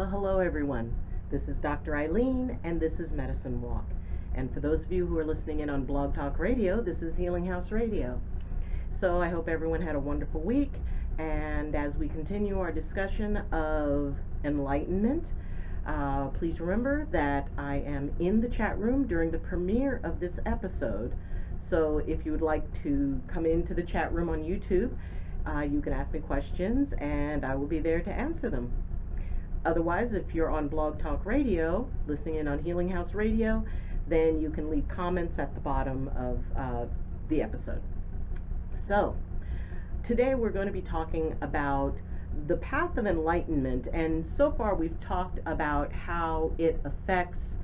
Well, hello everyone. This is Dr. Eileen, and this is Medicine Walk. And for those of you who are listening in on Blog Talk Radio, this is Healing House Radio. So I hope everyone had a wonderful week. And as we continue our discussion of enlightenment, please remember that I am in the chat room during the premiere of this episode. So if you would like to come into the chat room on YouTube, you can ask me questions and I will be there to answer them. Otherwise, if you're on Blog Talk Radio, listening in on Healing House Radio, then you can leave comments at the bottom of the episode. So, today we're going to be talking about the path of enlightenment, and so far we've talked about how it affects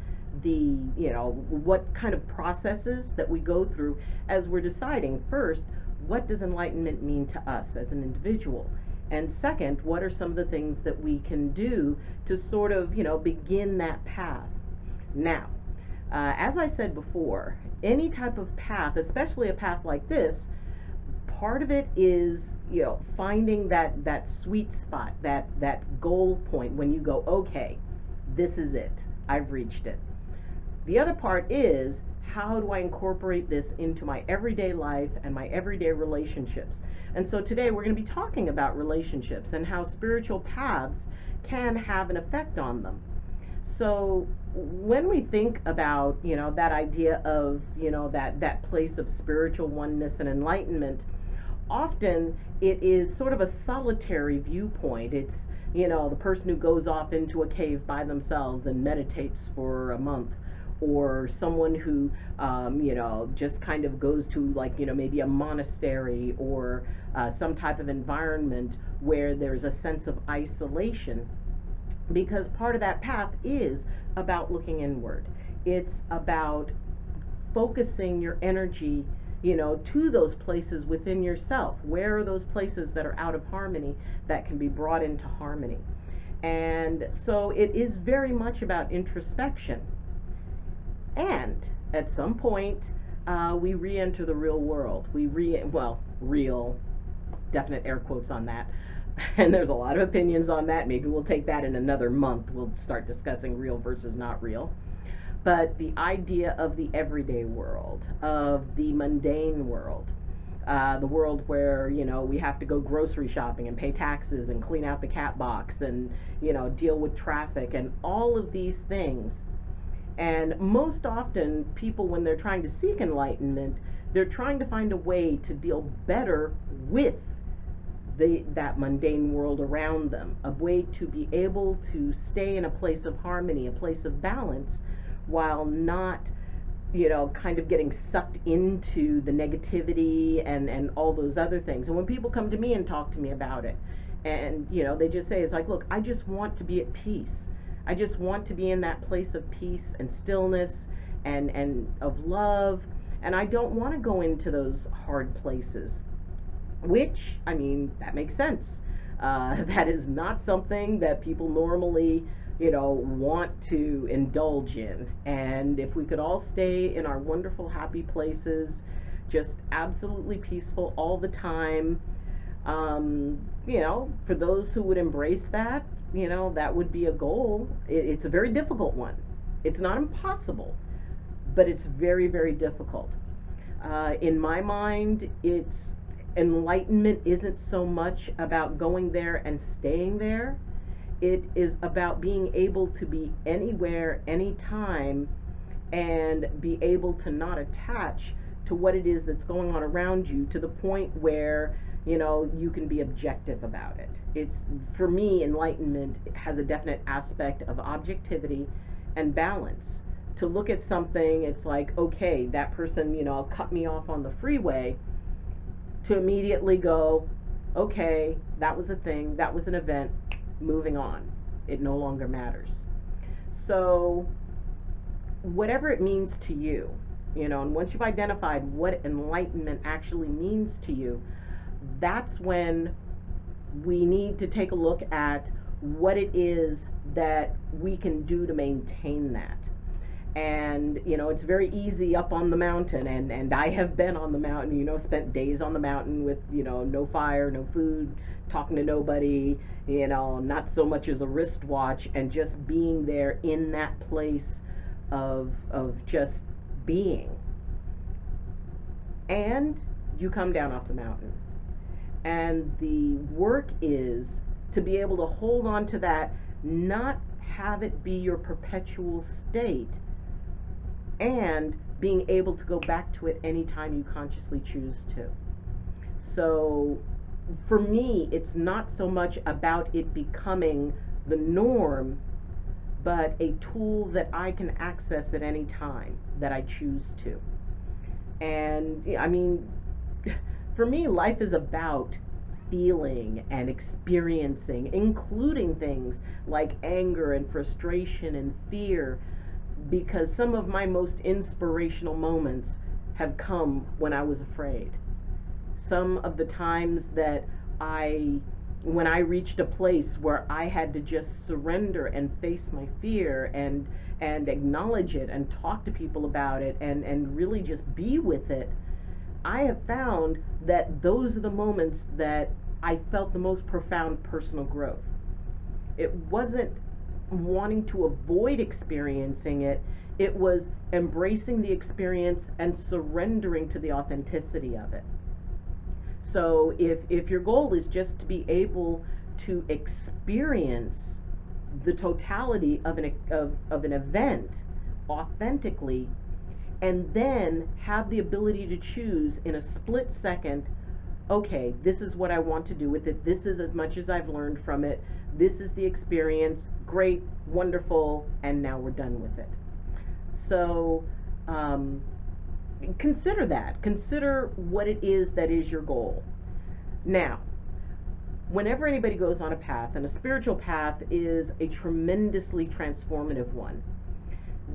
what kind of processes that we go through as we're deciding, first, what does enlightenment mean to us as an individual? And second, what are some of the things that we can do to sort of, begin that path? Now, as I said before, any type of path, especially a path like this, part of it is, finding that sweet spot, that goal point when you go, okay, this is it, I've reached it. The other part is, how do I incorporate this into my everyday life and my everyday relationships? And so today we're going to be talking about relationships and how spiritual paths can have an effect on them. So when we think about, that idea of, that place of spiritual oneness and enlightenment, often it is sort of a solitary viewpoint. It's, the person who goes off into a cave by themselves and meditates for a month, or someone who, just kind of goes to maybe a monastery or some type of environment where there's a sense of isolation. Because part of that path is about looking inward. It's about focusing your energy, to those places within yourself. Where are those places that are out of harmony that can be brought into harmony? And so it is very much about introspection. And at some point, we re-enter the real world. Real, definite air quotes on that. And there's a lot of opinions on that. Maybe we'll take that in another month. We'll start discussing real versus not real. But the idea of the everyday world, of the mundane world, the world where, we have to go grocery shopping and pay taxes and clean out the cat box and, deal with traffic and all of these things. And most often, people, when they're trying to seek enlightenment, they're trying to find a way to deal better with that mundane world around them, a way to be able to stay in a place of harmony, a place of balance, while not, kind of getting sucked into the negativity and all those other things. And when people come to me and talk to me about it, and, they just say, it's like, look, I just want to be at peace. I just want to be in that place of peace and stillness and of love. And I don't want to go into those hard places, which, that makes sense. That is not something that people normally, want to indulge in. And if we could all stay in our wonderful, happy places, just absolutely peaceful all the time, for those who would embrace that, that would be a goal. It's a very difficult one. It's not impossible, but it's very, very difficult. In my mind, enlightenment isn't so much about going there and staying there. It is about being able to be anywhere, anytime, and be able to not attach to what it is that's going on around you, to the point where you can be objective about it. It's, for me, enlightenment has a definite aspect of objectivity and balance. To look at something, it's like, okay, that person, cut me off on the freeway, to immediately go, okay, that was a thing, that was an event, moving on. It no longer matters. So, whatever it means to you, and once you've identified what enlightenment actually means to you, that's when we need to take a look at what it is that we can do to maintain that. And it's very easy up on the mountain, and I have been on the mountain, spent days on the mountain with no fire, no food, talking to nobody, not so much as a wristwatch, and just being there in that place of just being. And you come down off the mountain, and the work is to be able to hold on to that, not have it be your perpetual state, and being able to go back to it anytime you consciously choose to. So for me, it's not so much about it becoming the norm, but a tool that I can access at any time that I choose to. And I mean, for me, life is about feeling and experiencing, including things like anger and frustration and fear, because some of my most inspirational moments have come when I was afraid. Some of the times that when I reached a place where I had to just surrender and face my fear and acknowledge it and talk to people about it and really just be with it, I have found that those are the moments that I felt the most profound personal growth. It wasn't wanting to avoid experiencing it, it was embracing the experience and surrendering to the authenticity of it. So if your goal is just to be able to experience the totality of an event authentically, and then have the ability to choose in a split second, okay, this is what I want to do with it, this is as much as I've learned from it, this is the experience, great, wonderful, and now we're done with it. So consider that. Consider what it is that is your goal. Now, whenever anybody goes on a path, and a spiritual path is a tremendously transformative one,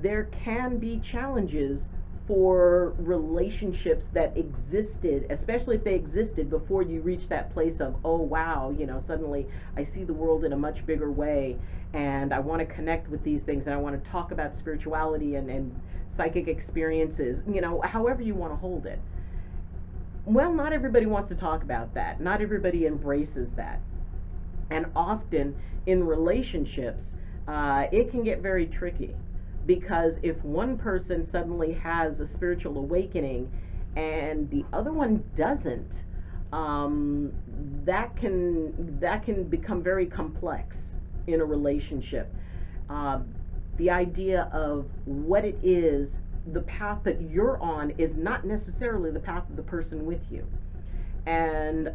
there can be challenges for relationships that existed, especially if they existed before you reach that place of, oh wow, suddenly I see the world in a much bigger way, and I want to connect with these things, and I want to talk about spirituality and psychic experiences, however you want to hold it. Well, not everybody wants to talk about that. Not everybody embraces that. And often in relationships, it can get very tricky. Because if one person suddenly has a spiritual awakening and the other one doesn't, that can become very complex in a relationship. The idea of what it is, the path that you're on is not necessarily the path of the person with you. And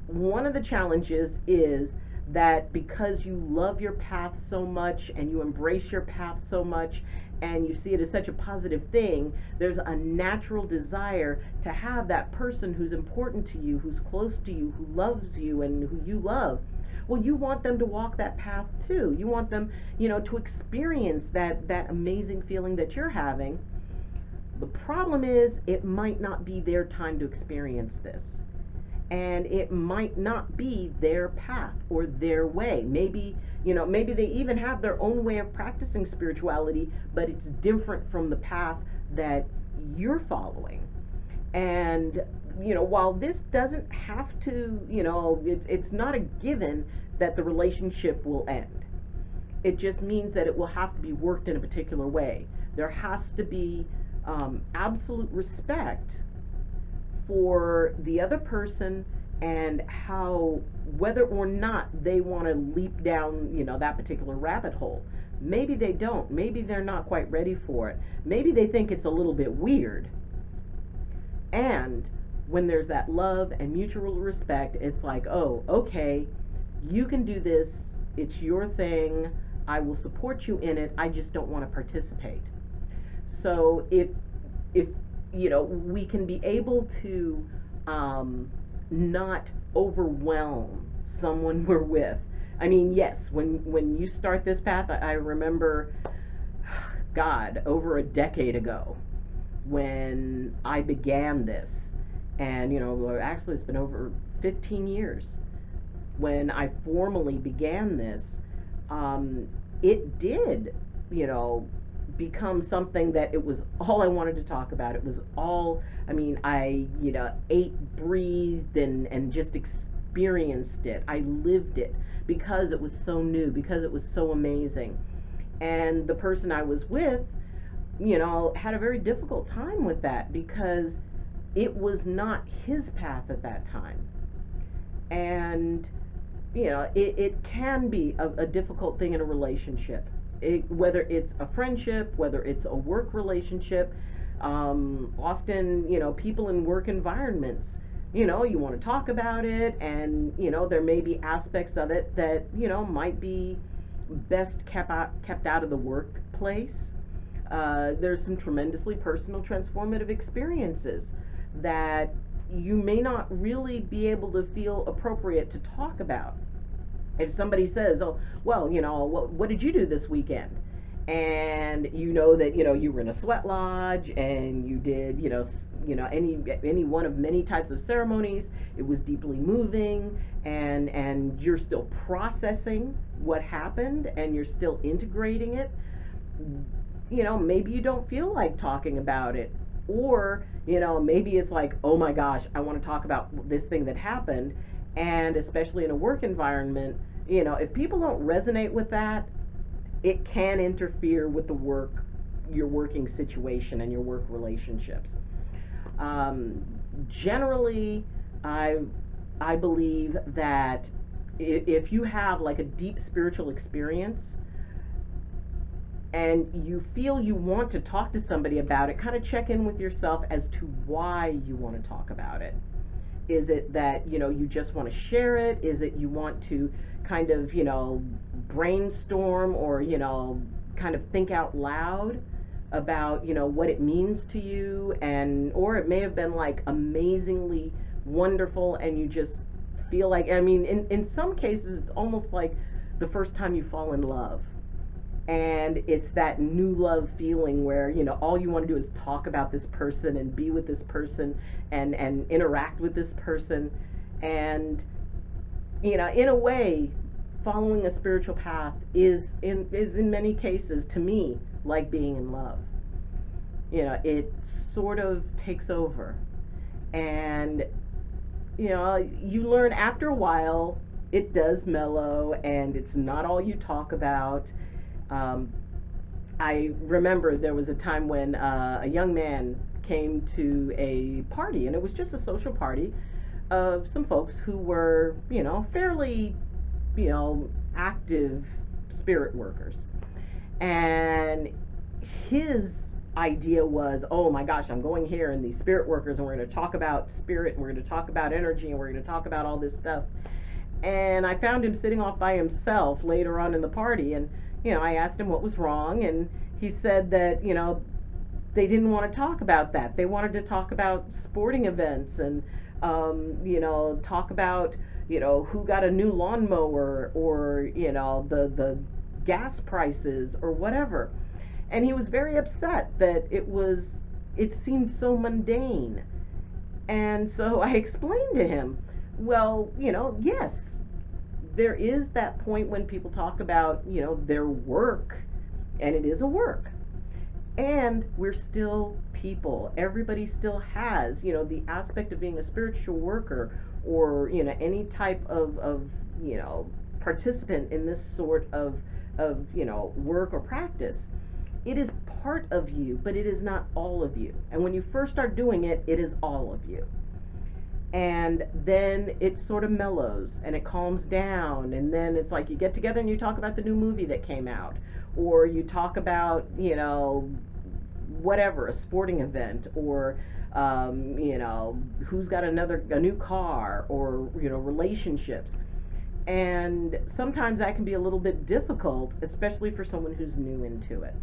one of the challenges is that because you love your path so much and you embrace your path so much and you see it as such a positive thing, there's a natural desire to have that person who's important to you, who's close to you, who loves you and who you love. Well, you want them to walk that path too. You want them, to experience that amazing feeling that you're having. The problem is it might not be their time to experience this. And it might not be their path or their way. Maybe they even have their own way of practicing spirituality, but it's different from the path that you're following. And, while this doesn't have to, it's not a given that the relationship will end. It just means that it will have to be worked in a particular way. There has to be absolute respect for the other person and whether or not they want to leap down, that particular rabbit hole. Maybe they don't. Maybe they're not quite ready for it. Maybe they think it's a little bit weird. And when there's that love and mutual respect, it's like, oh, okay, you can do this. It's your thing. I will support you in it. I just don't want to participate. So if we can be able to not overwhelm someone we're with. I mean, yes, when you start this path, I remember, God, over a decade ago when I began this, and actually it's been over 15 years when I formally began this. It did, become something that it was all I wanted to talk about. It was all, I mean, I, ate, breathed, and just experienced it. I lived it because it was so new, because it was so amazing. And the person I was with, had a very difficult time with that because it was not his path at that time. And, it can be a difficult thing in a relationship. Whether it's a friendship, whether it's a work relationship, often, people in work environments, you want to talk about it, and, there may be aspects of it that, might be best kept out of the workplace. There's some tremendously personal, transformative experiences that you may not really be able to feel appropriate to talk about. If somebody says, "Oh, well, what did you do this weekend?" and that you were in a sweat lodge and you did any one of many types of ceremonies, it was deeply moving, and you're still processing what happened and you're still integrating it, maybe you don't feel like talking about it, or maybe it's like, oh my gosh, I want to talk about this thing that happened. And especially in a work environment, if people don't resonate with that, it can interfere with your working situation and your work relationships. Generally, I believe that if you have like a deep spiritual experience and you feel you want to talk to somebody about it, kind of check in with yourself as to why you want to talk about it. Is it that, you just want to share it? Is it you want to kind of, brainstorm or, kind of think out loud about, what it means to you? Or it may have been like amazingly wonderful and you just feel like, in some cases, it's almost like the first time you fall in love. And it's that new love feeling where, all you want to do is talk about this person and be with this person and interact with this person. And, in a way, following a spiritual path is in many cases, to me, like being in love. It sort of takes over. And, you learn after a while, it does mellow and it's not all you talk about. I remember there was a time when a young man came to a party, and it was just a social party of some folks who were, fairly, active spirit workers. And his idea was, oh my gosh, I'm going here and these spirit workers, and we're going to talk about spirit, and we're going to talk about energy, and we're going to talk about all this stuff. And I found him sitting off by himself later on in the party, and I asked him what was wrong, and he said that, they didn't want to talk about that. They wanted to talk about sporting events and, talk about, who got a new lawnmower or, the gas prices or whatever. And he was very upset that it seemed so mundane. And so I explained to him, well, yes, there is that point when people talk about, their work, and it is a work. And we're still people. Everybody still has, the aspect of being a spiritual worker or, any type of participant in this sort of work or practice. It is part of you, but it is not all of you. And when you first start doing it, it is all of you. And then it sort of mellows and it calms down, and then it's like you get together and you talk about the new movie that came out, or you talk about whatever, a sporting event, or who's got a new car, or relationships. And sometimes that can be a little bit difficult, especially for someone who's new into it.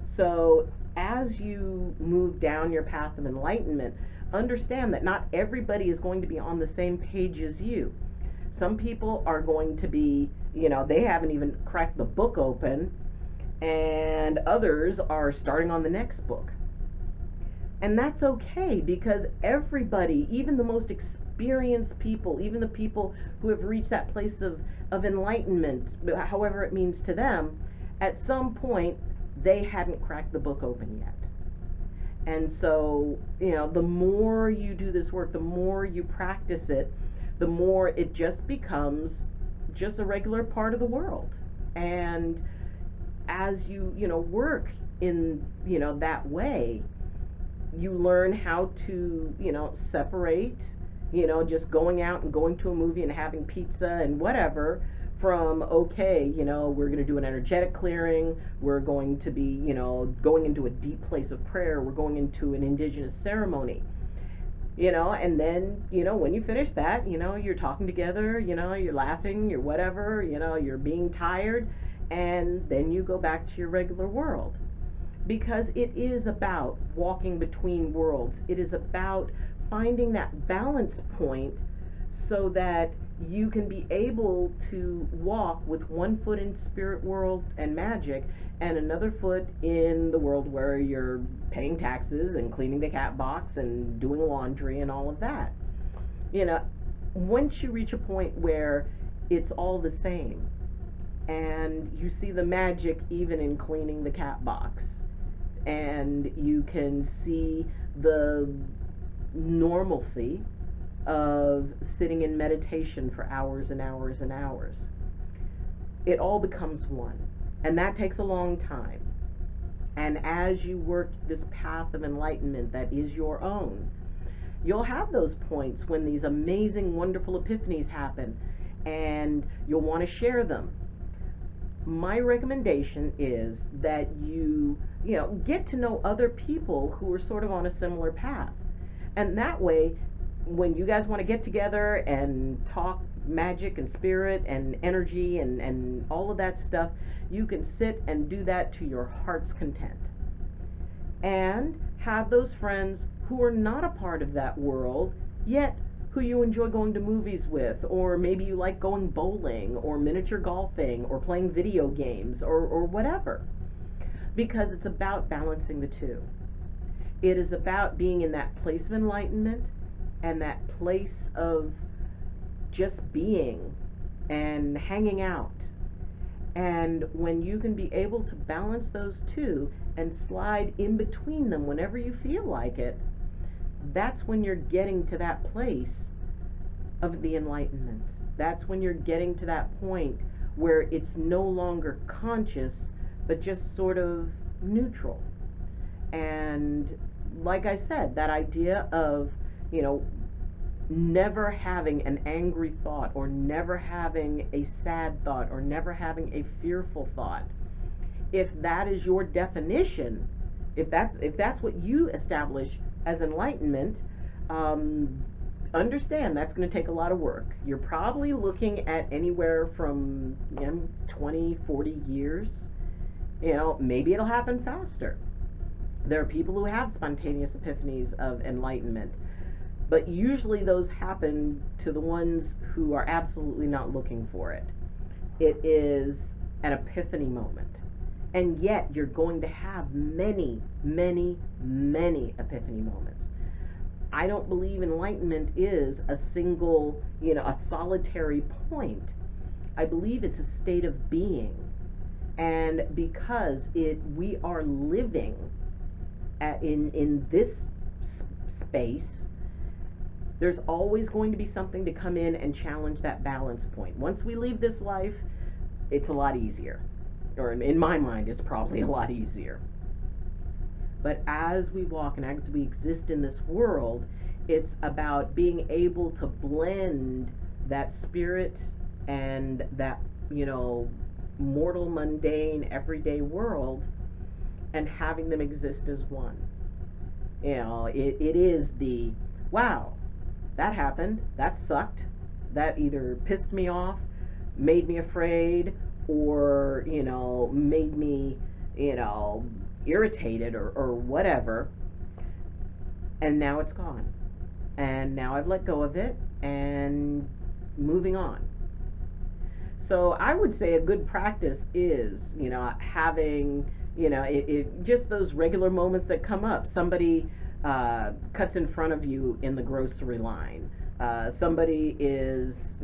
So as you move down your path of enlightenment, understand that not everybody is going to be on the same page as you. Some people are going to be, they haven't even cracked the book open, and others are starting on the next book. And that's okay, because everybody, even the most experienced people, even the people who have reached that place of enlightenment, however it means to them, at some point they hadn't cracked the book open yet. And so, the more you do this work, the more you practice it, the more it just becomes just a regular part of the world. And as you, work in, that way, you learn how to, separate, just going out and going to a movie and having pizza and whatever, from, okay, we're going to do an energetic clearing, we're going to be, going into a deep place of prayer, we're going into an indigenous ceremony, and then, when you finish that, you're talking together, you're laughing, you're whatever, you're being tired, and then you go back to your regular world. Because it is about walking between worlds. It is about finding that balance point so that you can be able to walk with one foot in spirit world and magic and another foot in the world where you're paying taxes and cleaning the cat box and doing laundry and all of that. Once you reach a point where it's all the same and you see the magic even in cleaning the cat box, and you can see the normalcy of sitting in meditation for hours and hours and hours, it all becomes one. And that takes a long time. And as you work this path of enlightenment that is your own, you'll have those points when these amazing, wonderful epiphanies happen, and you'll want to share them. My recommendation is that you get to know other people who are sort of on a similar path. And that way, when you guys want to get together and talk magic and spirit and energy and all of that stuff, you can sit and do that to your heart's content. And have those friends who are not a part of that world, yet who you enjoy going to movies with, or maybe you like going bowling or miniature golfing or playing video games or whatever. Because it's about balancing the two. It is about being in that place of enlightenment and that place of just being and hanging out. And when you can be able to balance those two and slide in between them whenever you feel like it, that's when you're getting to that place of the enlightenment. That's when you're getting to that point where it's no longer conscious, but just sort of neutral. And like I said, that idea of, never having an angry thought, or never having a sad thought, or never having a fearful thought, if that is your definition, if that's what you establish as enlightenment, understand that's going to take a lot of work. You're probably looking at anywhere from 20, 40 years. Maybe it'll happen faster. There are people who have spontaneous epiphanies of enlightenment, but usually those happen to the ones who are absolutely not looking for it. It is an epiphany moment. And yet you're going to have many, many, many epiphany moments. I don't believe enlightenment is a single, a solitary point. I believe it's a state of being. And because we are living in this space, there's always going to be something to come in and challenge that balance point. Once we leave this life, it's a lot easier. Or in my mind, it's probably a lot easier. But as we walk and as we exist in this world, it's about being able to blend that spirit and that, mortal, mundane, everyday world, and having them exist as one. It is the, wow, that happened, that sucked, that either pissed me off, made me afraid, or, made me, irritated or whatever, and now it's gone. And now I've let go of it and moving on. So I would say a good practice is, having, just those regular moments that come up. Somebody cuts in front of you in the grocery line. Somebody is,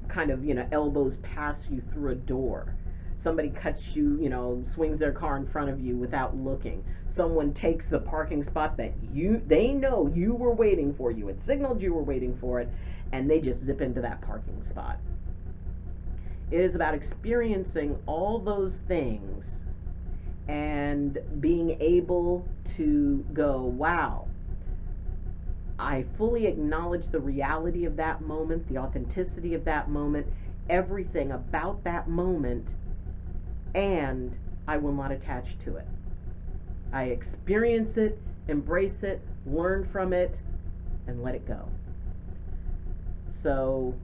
kind of, elbows past you through a door. somebody cuts you, swings their car in front of you without looking. Someone takes the parking spot that they know you were waiting for. You had signaled you were waiting for it, and they just zip into that parking spot. It is about experiencing all those things and being able to go, wow, I fully acknowledge the reality of that moment, the authenticity of that moment, everything about that moment, and I will not attach to it. I experience it, embrace it, learn from it, and let it go. So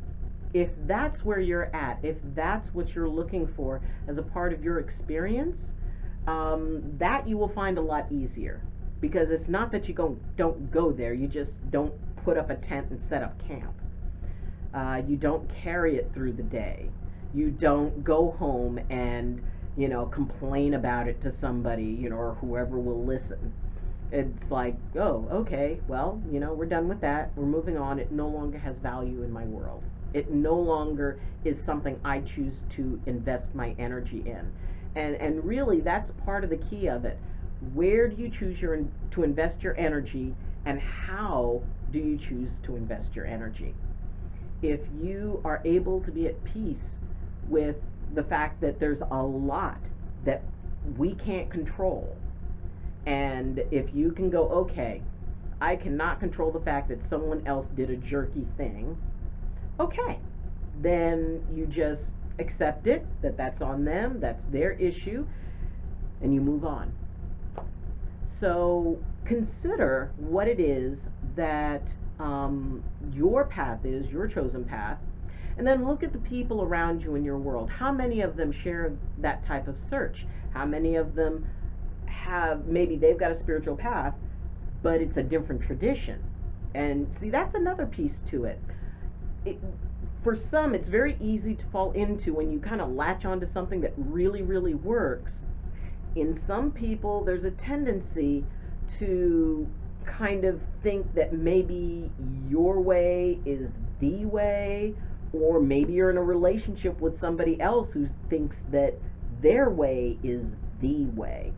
if that's where you're at, if that's what you're looking for as a part of your experience, that you will find a lot easier, because it's not that you don't go there, you just don't put up a tent and set up camp. You don't carry it through the day. You don't go home and complain about it to somebody, or whoever will listen. It's like, oh, okay, well, we're done with that. We're moving on. It no longer has value in my world. It no longer is something I choose to invest my energy in. And really, that's part of the key of it. Where do you choose to invest your energy, and how do you choose to invest your energy? If you are able to be at peace with the fact that there's a lot that we can't control, and if you can go, okay, I cannot control the fact that someone else did a jerky thing, okay, then you just accept it, that's on them, that's their issue, and you move on. So consider what it is that your path is, your chosen path, and then look at the people around you in your world. How many of them share that type of search? How many of them maybe they've got a spiritual path, but it's a different tradition? And see, that's another piece to it. For some, it's very easy to fall into when you kind of latch onto something that really, really works. In some people, there's a tendency to kind of think that maybe your way is the way, or maybe you're in a relationship with somebody else who thinks that their way is the way.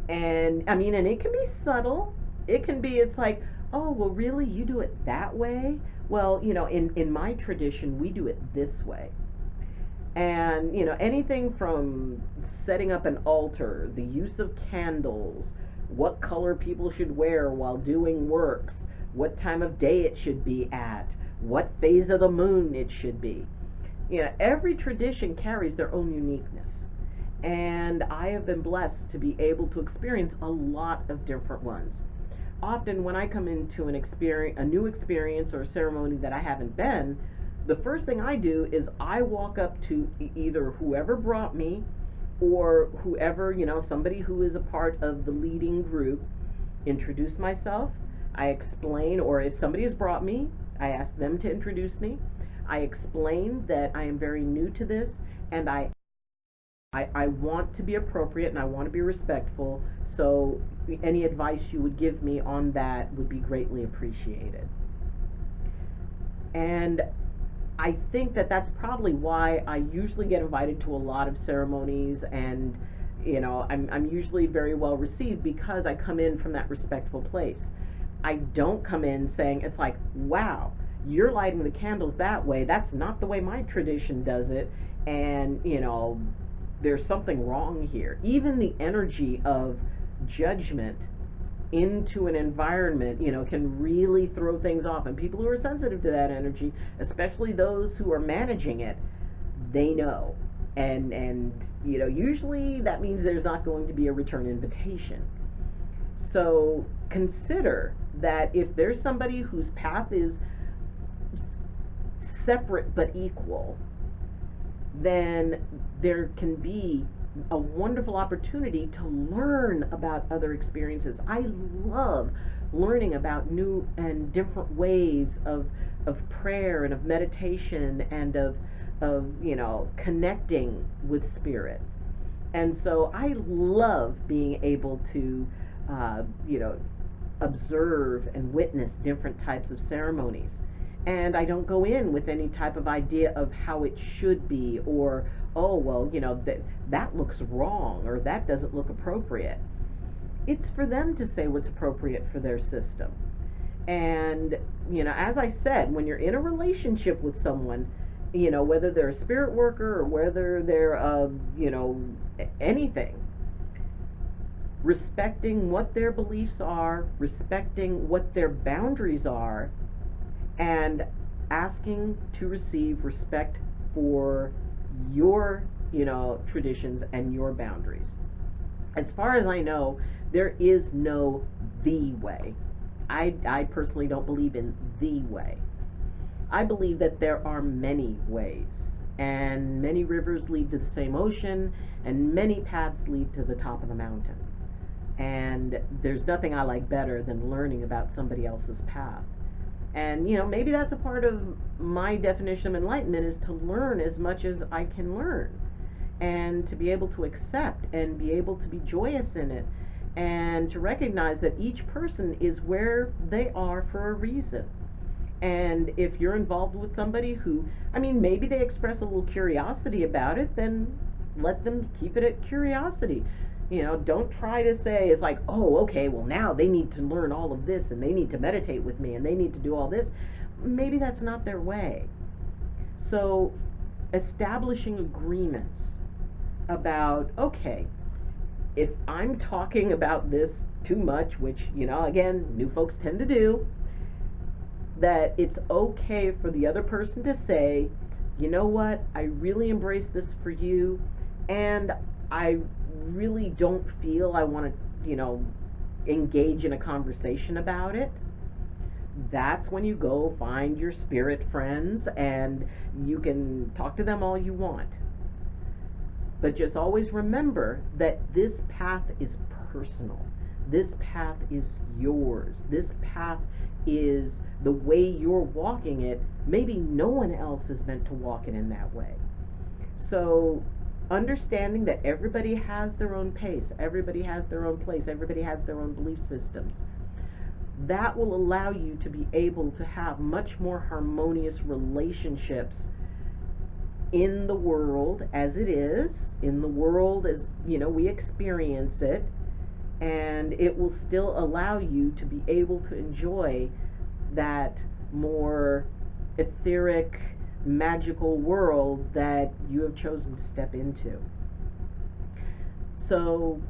And I mean, and it can be subtle. It's like, oh, well, really, you do it that way? Well, in my tradition, we do it this way. And, anything from setting up an altar, the use of candles, what color people should wear while doing works, what time of day it should be at, what phase of the moon it should be. Every tradition carries their own uniqueness. And I have been blessed to be able to experience a lot of different ones. Often when I come into a new experience or a ceremony that I haven't been, the first thing I do is I walk up to either whoever brought me or whoever, somebody who is a part of the leading group, introduce myself. I explain, or if somebody has brought me, I ask them to introduce me. I explain that I am very new to this, and I want to be appropriate and I want to be respectful, so any advice you would give me on that would be greatly appreciated. And I think that's probably why I usually get invited to a lot of ceremonies, and I'm usually very well received, because I come in from that respectful place. I don't come in saying, it's like, wow, you're lighting the candles that way, that's not the way my tradition does it, and there's something wrong here. Even the energy of judgment into an environment, can really throw things off. And people who are sensitive to that energy, especially those who are managing it, they know. And usually that means there's not going to be a return invitation. So consider that if there's somebody whose path is separate but equal, then there can be a wonderful opportunity to learn about other experiences. I love learning about new and different ways of prayer and of meditation and of connecting with spirit. And so I love being able to observe and witness different types of ceremonies. And I don't go in with any type of idea of how it should be or oh, well, that looks wrong, or that doesn't look appropriate. It's for them to say what's appropriate for their system. And, as I said, when you're in a relationship with someone, whether they're a spirit worker or whether they're, anything, respecting what their beliefs are, respecting what their boundaries are, and asking to receive respect for your, traditions and your boundaries. As far as I know, there is no the way. I personally don't believe in the way. I believe that there are many ways, and many rivers lead to the same ocean, and many paths lead to the top of the mountain. And there's nothing I like better than learning about somebody else's path. And, maybe that's a part of my definition of enlightenment, is to learn as much as I can learn, and to be able to accept and be able to be joyous in it, and to recognize that each person is where they are for a reason. And if you're involved with somebody who, maybe they express a little curiosity about it, then let them keep it at curiosity. Don't try to say, it's like, oh, okay, well, now they need to learn all of this, and they need to meditate with me, and they need to do all this. Maybe that's not their way. So establishing agreements about, okay, if I'm talking about this too much, which, again, new folks tend to do, that it's okay for the other person to say, you know what, I really embrace this for you, and I really don't feel I want to, engage in a conversation about it. That's when you go find your spirit friends, and you can talk to them all you want. But just always remember that this path is personal. This path is yours. This path is the way you're walking it. Maybe no one else is meant to walk it in that way. So understanding that everybody has their own pace, everybody has their own place, everybody has their own belief systems, that will allow you to be able to have much more harmonious relationships in the world as it is, in the world as, we experience it, and it will still allow you to be able to enjoy that more etheric, magical world that you have chosen to step into. So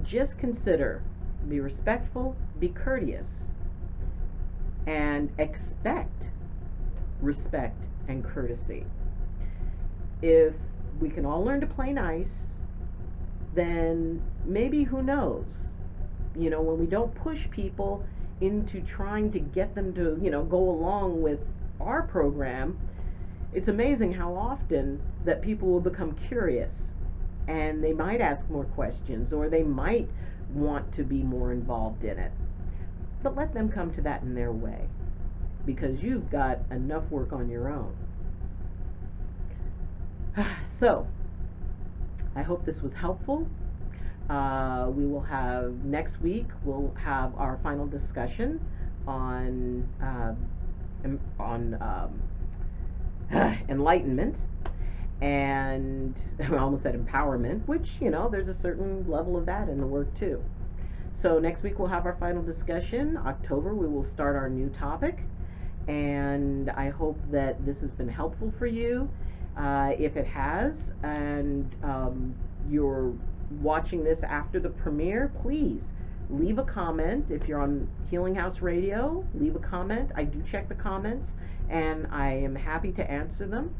just consider, be respectful, be courteous, and expect respect and courtesy. If we can all learn to play nice, then maybe, who knows, when we don't push people into trying to get them to, go along with our program, it's amazing how often that people will become curious, and they might ask more questions, or they might want to be more involved in it. But let them come to that in their way, because you've got enough work on your own. So, I hope this was helpful. We will have, next week, we'll have our final discussion on enlightenment, and I almost said empowerment, which, there's a certain level of that in the work too. So next week we'll have our final discussion. October we will start our new topic, and I hope that this has been helpful for you. If it has, and you're watching this after the premiere, please leave a comment. If you're on Healing House Radio, leave a comment. I do check the comments, and I am happy to answer them.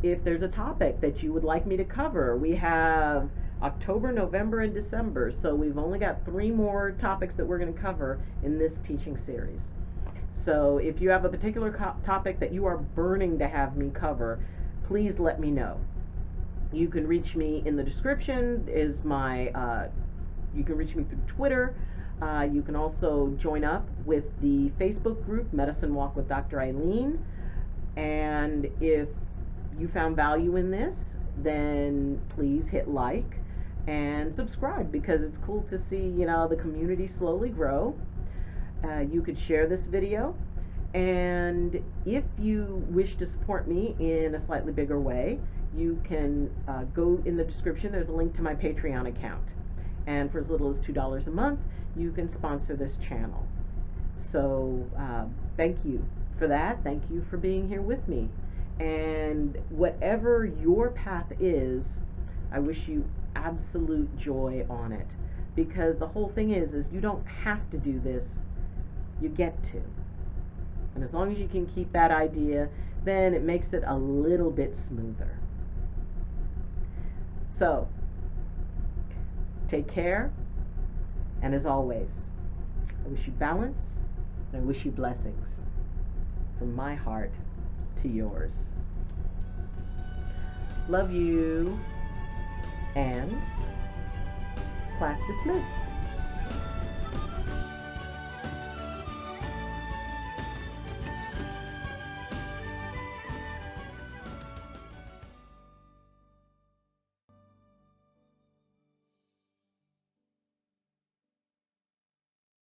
If there's a topic that you would like me to cover, we have October, November, and December, so we've only got 3 more topics that we're going to cover in this teaching series. So if you have a particular topic that you are burning to have me cover, please let me know. You can reach me in the description, is my, you can reach me through Twitter. You can also join up with the Facebook group, Medicine Walk with Dr. Eileen. And if you found value in this, then please hit like and subscribe, because it's cool to see, the community slowly grow. You could share this video. And if you wish to support me in a slightly bigger way, you can go in the description. There's a link to my Patreon account. And for as little as $2 a month, you can sponsor this channel. So thank you for that. Thank you for being here with me. And whatever your path is, I wish you absolute joy on it. Because the whole thing is you don't have to do this. You get to. And as long as you can keep that idea, then it makes it a little bit smoother. So, take care. And as always, I wish you balance, and I wish you blessings from my heart to yours. Love you, and class dismissed.